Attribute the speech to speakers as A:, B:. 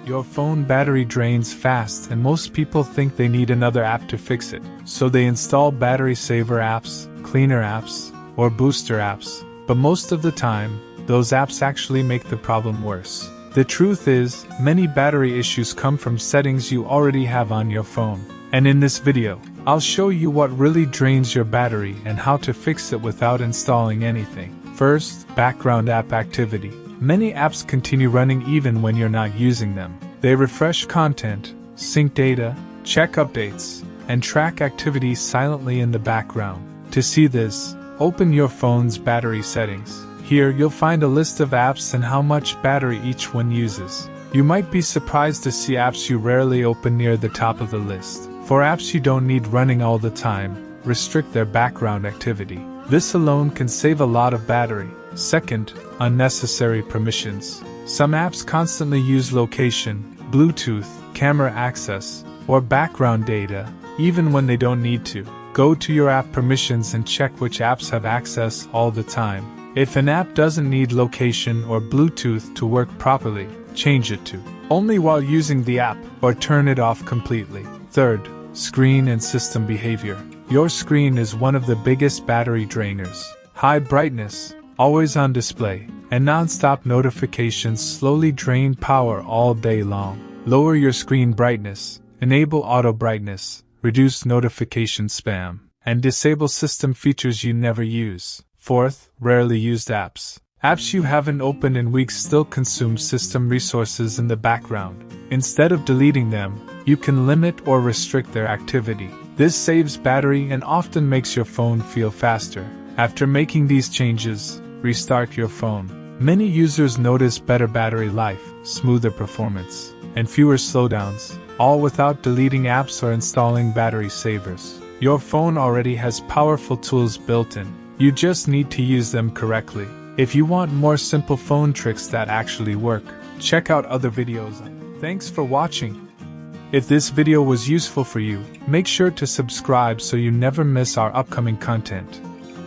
A: Your phone battery drains fast and most people think they need another app to fix it, so they install battery saver apps, cleaner apps, or booster apps, but most of the time, those apps actually make the problem worse. The truth is, many battery issues come from settings you already have on your phone, and in this video, I'll show you what really drains your battery and how to fix it without installing anything. First, background app activity. Many apps continue running even when you're not using them. They refresh content, sync data, check updates, and track activities silently in the background. To see this, open your phone's battery settings. Here you'll find a list of apps and how much battery each one uses. You might be surprised to see apps you rarely open near the top of the list. For apps you don't need running all the time, restrict their background activity. This alone can save a lot of battery. Second, unnecessary permissions. Some apps constantly use location, Bluetooth, camera access, or background data, even when they don't need to. Go to your app permissions and check which apps have access all the time. If an app doesn't need location or Bluetooth to work properly, change it to only while using the app, or turn it off completely. Third, screen and system behavior. Your screen is one of the biggest battery drainers. High brightness, always on display, and non-stop notifications slowly drain power all day long. Lower your screen brightness, enable auto brightness, reduce notification spam, and disable system features you never use. Fourth, rarely used apps. Apps you haven't opened in weeks still consume system resources in the background. Instead of deleting them, you can limit or restrict their activity. This saves battery and often makes your phone feel faster. After making these changes, restart your phone. Many users notice better battery life, smoother performance, and fewer slowdowns, all without deleting apps or installing battery savers. Your phone already has powerful tools built in. You just need to use them correctly. If you want more simple phone tricks that actually work, check out other videos. Thanks for watching. If this video was useful for you, make sure to subscribe so you never miss our upcoming content.